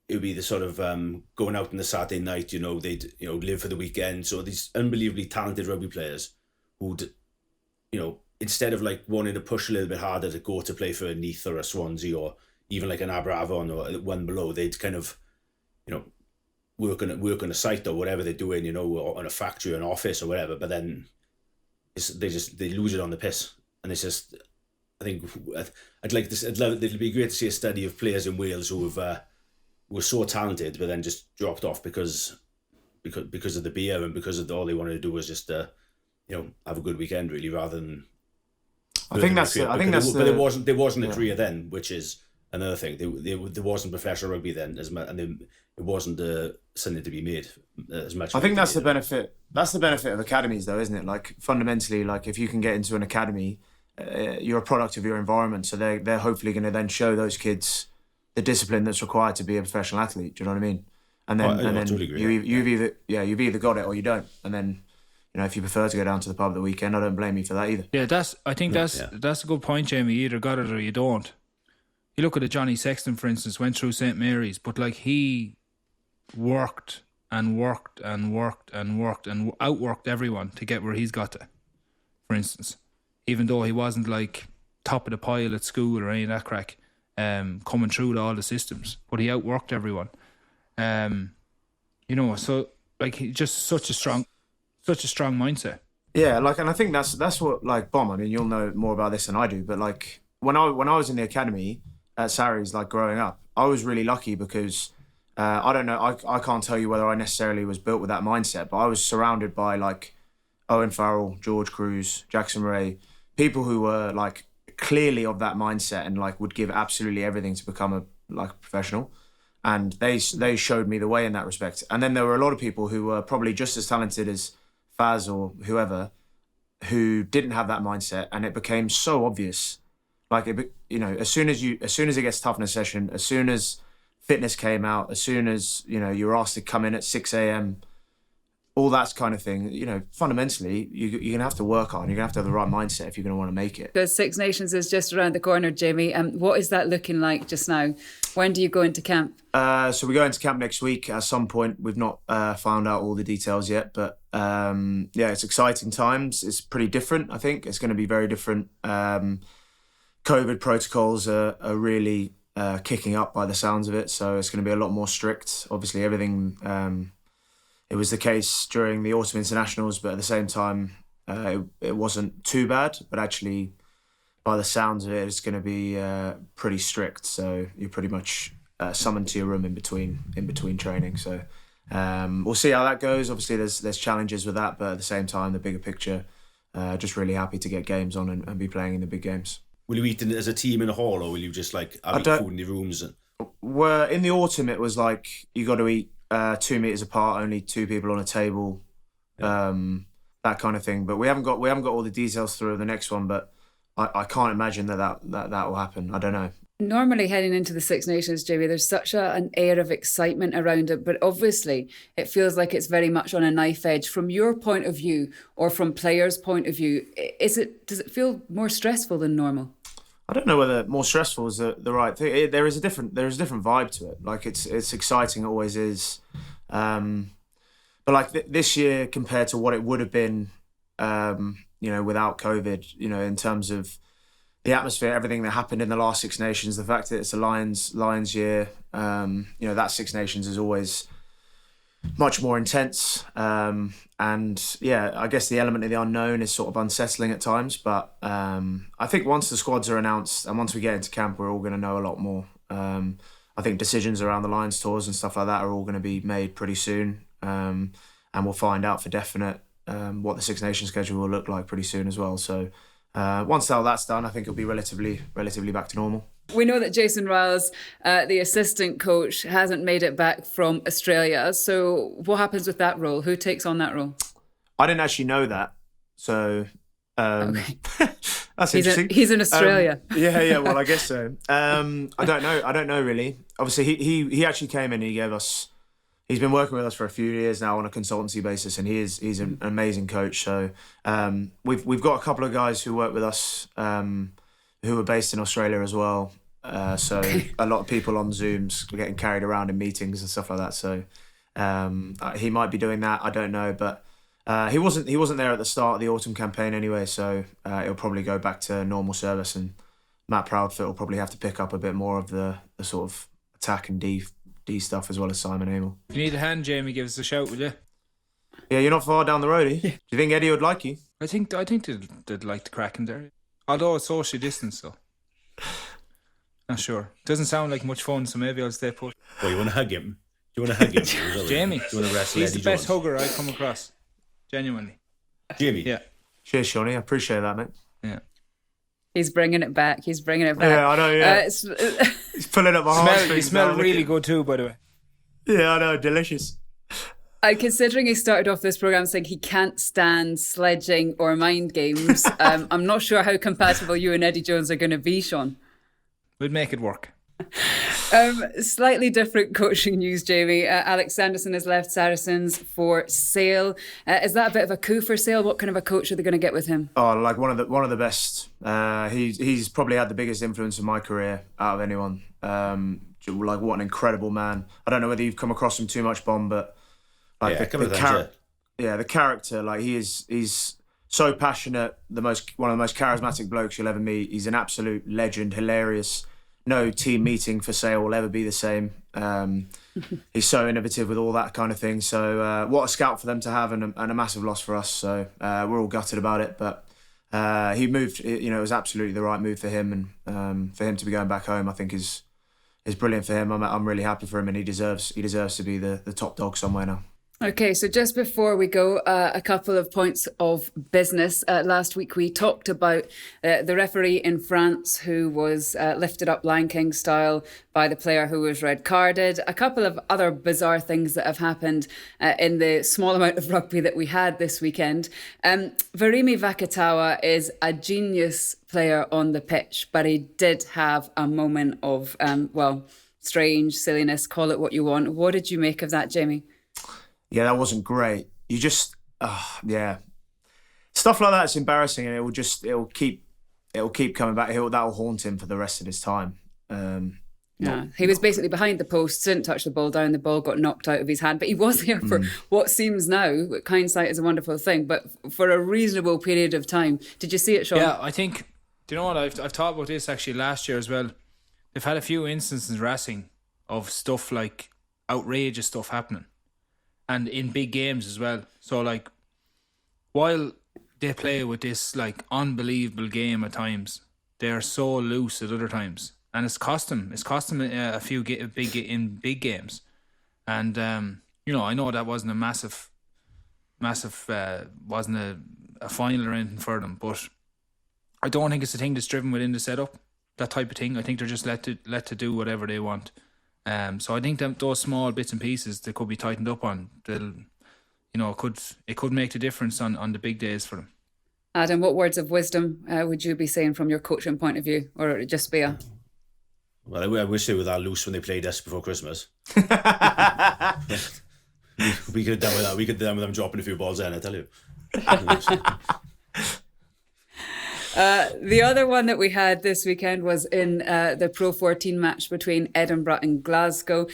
It would be the sort of going out on the Saturday night. They'd live for the weekend. So these unbelievably talented rugby players who'd instead of like wanting to push a little bit harder to go to play for a Neath or a Swansea or even like an Aberavon or one below, they'd kind of, work on a site or whatever they're doing, or on a factory or an office or whatever. But then they lose it on the piss, and it's just, I think it'd be great to see a study of players in Wales who were so talented but then just dropped off because of the beer and because of all they wanted to do was just have a good weekend, really, rather than. But there wasn't a career then, which is another thing. There wasn't professional rugby then as much, and it wasn't something to be made as much. I think that's the benefit. That's the benefit of academies, though, isn't it? Like fundamentally, like if you can get into an academy, you're a product of your environment. So they're hopefully going to then show those kids the discipline that's required to be a professional athlete. Do you know what I mean? And then, totally agree. You've either got it or you don't. And then, if you prefer to go down to the pub at the weekend, I don't blame you for that either. Yeah, that's a good point, Jamie. You either got it or you don't. You look at a Johnny Sexton, for instance, went through St. Mary's, but like he worked and worked and worked and worked and outworked everyone to get where he's got to, for instance. Even though he wasn't like top of the pile at school or any of that crack, coming through all the systems, but he outworked everyone. So like he just such a strong mindset. Yeah, like, and I think that's what, like, Bom, I mean, you'll know more about this than I do, but like when I was in the academy at Sarries, like growing up, I was really lucky because I don't know, I can't tell you whether I necessarily was built with that mindset, but I was surrounded by like Owen Farrell, George Cruz, Jackson Ray, people who were like clearly of that mindset and like would give absolutely everything to become a professional. And they showed me the way in that respect. And then there were a lot of people who were probably just as talented as Faz or whoever, who didn't have that mindset, and it became so obvious. Like as soon as it gets tough in a session, as soon as fitness came out, as soon as you were asked to come in at 6 a.m, all that kind of thing. Fundamentally, you're gonna have to work on. You're gonna have to have the right mindset if you're gonna want to make it. The Six Nations is just around the corner, Jamie. What is that looking like just now? When do you go into camp? So we go into camp next week at some point. We've not found out all the details yet, but it's exciting times. It's pretty different, I think. It's going to be very different. COVID protocols are really kicking up by the sounds of it, so it's going to be a lot more strict. Obviously, everything... it was the case during the Autumn Internationals, but at the same time, it wasn't too bad. But actually, by the sounds of it, it's going to be pretty strict. So you're pretty much summoned to your room in between training. So we'll see how that goes. Obviously, there's challenges with that, but at the same time, the bigger picture, just really happy to get games on and be playing in the big games. Will you eat as a team in a hall, or will you just like have food in the rooms? Well, in the autumn, it was like you got to eat 2 meters apart, only 2 people on a table, that kind of thing. But we haven't got all the details through the next one. But I can't imagine that will happen. I don't know. Normally heading into the Six Nations, Jamie, there's such an air of excitement around it, but obviously it feels like it's very much on a knife edge. From your point of view, or from players' point of view, does it feel more stressful than normal? I don't know whether more stressful is the right thing. There is a different vibe to it. Like it's exciting, it always is. But like this year compared to what it would have been, without COVID, in terms of the atmosphere, everything that happened in the last Six Nations, the fact that it's a Lions year, that Six Nations is always much more intense. And yeah, I guess the element of the unknown is sort of unsettling at times. But I think once the squads are announced and once we get into camp, we're all going to know a lot more. I think decisions around the Lions tours and stuff like that are all going to be made pretty soon. And we'll find out for definite what the Six Nations schedule will look like pretty soon as well. So once all that's done, I think it'll be relatively back to normal. We know that Jason Riles, the assistant coach, hasn't made it back from Australia. So what happens with that role? Who takes on that role? I didn't actually know that. So okay. That's interesting. He's in Australia. Yeah. Well, I guess so. I don't know really. Obviously, he actually came in and he gave us... He's been working with us for a few years now on a consultancy basis, and he's an amazing coach. So we've got a couple of guys who work with us who are based in Australia as well. So a lot of people on Zooms getting carried around in meetings and stuff like that. So he might be doing that. I don't know, but He wasn't there at the start of the autumn campaign anyway, so he'll probably go back to normal service, and Matt Proudfoot will probably have to pick up a bit more of the sort of attack and D stuff, as well as Simon Amell. If you need a hand, Jamie, give us a shout, will you? Yeah, you're not far down the road, are you? Do you think Eddie would like you? I think they'd like to crack in there. Although it's social distance, so not sure. Doesn't sound like much fun, so maybe I'll stay put. Well, you want to hug him? Do you want to hug him? Jamie. Do you want to wrestle He's Eddie the best Jones? hugger I've come across. Genuinely. Jamie? Yeah. Cheers, Shawnee. I appreciate that, mate. Yeah. He's bringing it back. Yeah, I know, yeah. He's pulling up my heartstrings. You smell now, really look good too, by the way. Yeah, I know. Delicious. Considering he started off this programme saying he can't stand sledging or mind games, I'm not sure how compatible you and Eddie Jones are going to be, Sean. We'd make it work. Slightly different coaching news, Jamie. Alex Sanderson has left Saracens for Sale. Is that a bit of a coup for Sale? What kind of a coach are they going to get with him? Oh, like one of the best. He's probably had the biggest influence in my career out of anyone. Like, what an incredible man. I don't know whether you've come across him too much, Bon, but like the character, like he's so passionate. One of the most charismatic blokes you'll ever meet. He's an absolute legend, hilarious. No team meeting for Sale will ever be the same. He's so innovative with all that kind of thing. So what a scout for them to have, and a massive loss for us. So we're all gutted about it, but he moved. It was absolutely the right move for him, and for him to be going back home, I think is brilliant for him. I'm really happy for him, and he deserves to be the top dog somewhere now. Okay, so just before we go, a couple of points of business. Last week we talked about the referee in France who was lifted up Lion King style by the player who was red carded. A couple of other bizarre things that have happened in the small amount of rugby that we had this weekend. Verimi Vakatawa is a genius player on the pitch, but he did have a moment of, strange silliness, call it what you want. What did you make of that, Jamie? Yeah, that wasn't great. You just, stuff like that's embarrassing, and it'll keep coming back. That'll haunt him for the rest of his time. He was basically behind the post, didn't touch the ball down. The ball got knocked out of his hand, but he was there for what seems now. Hindsight is a wonderful thing, but for a reasonable period of time. Did you see it, Sean? Yeah, I think. Do you know what? I've thought about this actually last year as well. They've had a few instances in racing of stuff like outrageous stuff happening. And in big games as well. So, like, while they play with this, like, unbelievable game at times, they are so loose at other times. And it's cost them a few big games. And, I know that wasn't a massive, wasn't a final or anything for them. But I don't think it's a thing that's driven within the setup, that type of thing. I think they're just let to do whatever they want. So I think that those small bits and pieces that could be tightened up on, it could make the difference on the big days for them. Adam, what words of wisdom would you be saying from your coaching point of view, or would it just be a? Well, I wish they were that loose when they played us before Christmas. We could have done with that. We could have done with them dropping a few balls in, I tell you. The other one that we had this weekend was in the Pro 14 match between Edinburgh and Glasgow.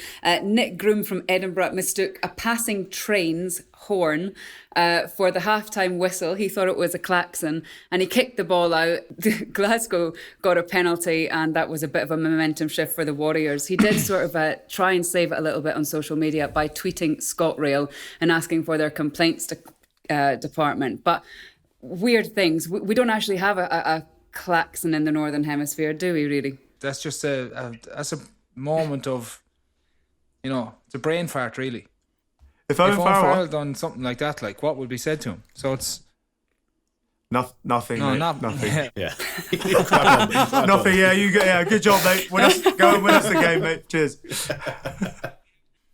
Nick Groom from Edinburgh mistook a passing train's horn for the halftime whistle. He thought it was a klaxon and he kicked the ball out. Glasgow got a penalty, and that was a bit of a momentum shift for the Warriors. He did sort of try and save it a little bit on social media by tweeting ScotRail and asking for their complaints department. But weird things. We don't actually have a klaxon in the Northern Hemisphere, do we, really? That's just that's a moment of, it's a brain fart, really. If Owen Farrell done something like that, like, what would be said to him? So it's... Nothing. No, nothing. Yeah. Nothing, yeah, good job, mate. Go and win us the game, mate. Cheers.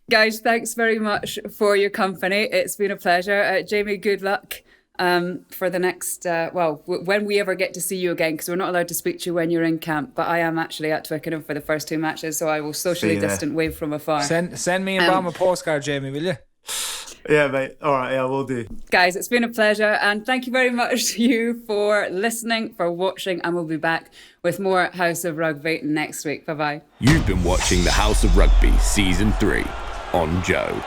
Guys, thanks very much for your company. It's been a pleasure. Jamie, good luck. For the next, when we ever get to see you again, because we're not allowed to speak to you when you're in camp, but I am actually at Twickenham for the first two matches, so I will socially distant wave from afar. Send me and Bram a postcard, Jamie, will you? Yeah, mate. All right, yeah, we'll do. Guys, it's been a pleasure, and thank you very much to you for listening, for watching, and we'll be back with more House of Rugby next week. Bye-bye. You've been watching the House of Rugby Season 3 on Joe.